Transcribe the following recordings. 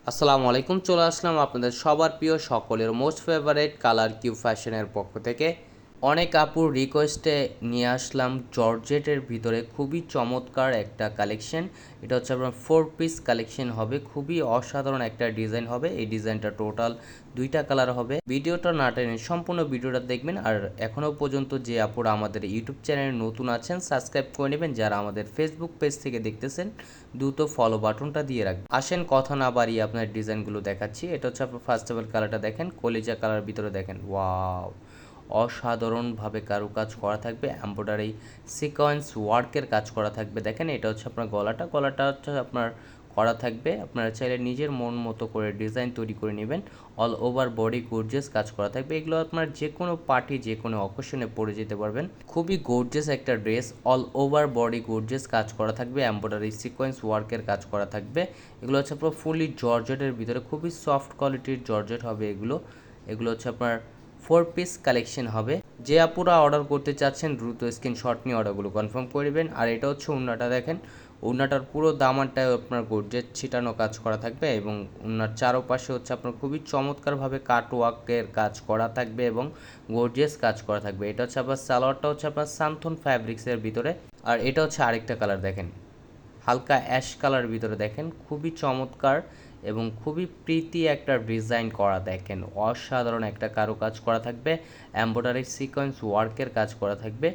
আসসালামু আলাইকুম। চলে আসলাম আপনাদের সবার প্রিয় সকলের মোস্ট ফেভারিট কালার কিউ ফ্যাশনের পক্ষ থেকে। অনেক আপুর রিকোয়েস্টে নিয়ে আসলাম জর্জেটের ভিতরে খুবই চমৎকার একটা কালেকশন। এটা হচ্ছে আপনার 4 পিস কালেকশন হবে, খুবই অসাধারণ একটা ডিজাইন হবে। এই ডিজাইনটা টোটাল 2টা কালার হবে। ভিডিওটা না টেনে সম্পূর্ণ ভিডিওটা দেখবেন। আর এখনও পর্যন্ত যে আপুরা আমাদের ইউটিউব চ্যানেলে নতুন আছেন সাবস্ক্রাইব করে নেবেন, যারা আমাদের ফেসবুক পেজ থেকে দেখতেছেন দ্রুত ফলো বাটনটা দিয়ে রাখবেন। আসেন কথা না বাড়িয়ে আপনার ডিজাইনগুলো দেখাচ্ছি। এটা হচ্ছে আপনার ফার্স্ট অফ অল কালারটা দেখেন, কলিজা কালার ভিতরে দেখেন, ওয়াও অসাধারণভাবে কারুকাজ করা থাকবে, এমব্রয়ডারি সিকোয়েন্স ওয়ার্কের কাজ করা থাকবে। দেখেন এটা হচ্ছে আপনার গলাটা হচ্ছে আপনার করা থাকবে। আপনারা চাইলে নিজের মন মতো করে ডিজাইন তৈরি করে নেবেন। অল ওভার বডি গর্জিয়াস কাজ করা থাকবে। এগুলো আপনার যে কোনো পার্টি যে কোনো অকেশনে পরে যেতে পারবেন। খুবই গর্জিয়াস একটা dress, all over body gorgeous কাজ করা থাকবে, এমব্রয়ডারি সিকোয়েন্স ওয়ার্কের কাজ করা থাকবে। এগুলো হচ্ছে আপনার ফুলি জর্জেটের ভিতরে, খুবই সফট কোয়ালিটির জর্জেট হবে এগুলো। এগুলো হচ্ছে আপনার 4 পিস কালেকশন হবে। যে আপুরা অর্ডার করতে চাচ্ছেন দ্রুত স্ক্রিনশট নিয়ে অর্ডারগুলো কনফার্ম করে দেবেন। আর এটা হচ্ছে ওড়নাটা দেখেন, ওড়নাটার পুরো দামানটায় আপনার গর্জেট ছিটানো কাজ করা থাকবে এবং ওড়নার চারপাশে হচ্ছে আপনার খুবই চমৎকারভাবে কাটওয়ার্কের কাজ করা থাকবে এবং গর্জিয়াস কাজ করা থাকবে। এটা হচ্ছে আপনার সালোয়ারটা হচ্ছে আপনার সানথন ফ্যাব্রিক্সের ভিতরে। আর এটা হচ্ছে আরেকটা কালার দেখেন, হালকা অ্যাশ কালার ভিতরে দেখেন, খুবই চমৎকার এবং খুবই প্রীতি একটা ডিজাইন করা দেখেন, অসাধারণ একটা কারুকাজ করা থাকবে, এমব্রয়ডারি সিকোয়েন্স ওয়ার্কের কাজ করা থাকবে।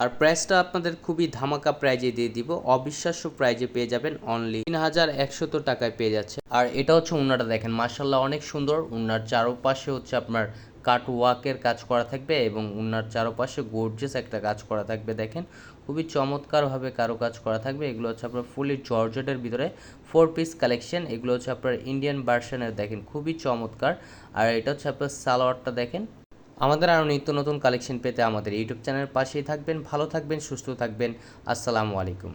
আর প্রাইসটা আপনাদের খুবই ধামাকা প্রাইজে দিয়ে দিব, অবিশ্বাস্য প্রাইজে পেয়ে যাবেন, অনলি 3100 টাকায় পেয়ে যাচ্ছে। আর এটা হচ্ছে উন্নাটা দেখেন, মার্শাল্লাহ অনেক সুন্দর। উন্নার চারপাশে হচ্ছে আপনার কাট ওয়ার্কের কাজ করা থাকবে এবং উন্নার চারপাশে গর্জিয়াস একটা কাজ করা থাকবে। দেখেন খুবই চমৎকারভাবে কাজ করা থাকবে। এগুলো হচ্ছে আপনার ফুলি জর্জেটের ভিতরে 4 পিস কালেকশন। এগুলো হচ্ছে আপনার ইন্ডিয়ান ভার্সনের, দেখেন খুবই চমৎকার। আর এটা হচ্ছে আপনার সালোয়ারটা দেখেন। আমাদের আরও নিত্য নতুন কালেকশন পেতে আমাদের ইউটিউব চ্যানেলের পাশেই থাকবেন। ভালো থাকবেন, সুস্থ থাকবেন। আসসালামু আলাইকুম।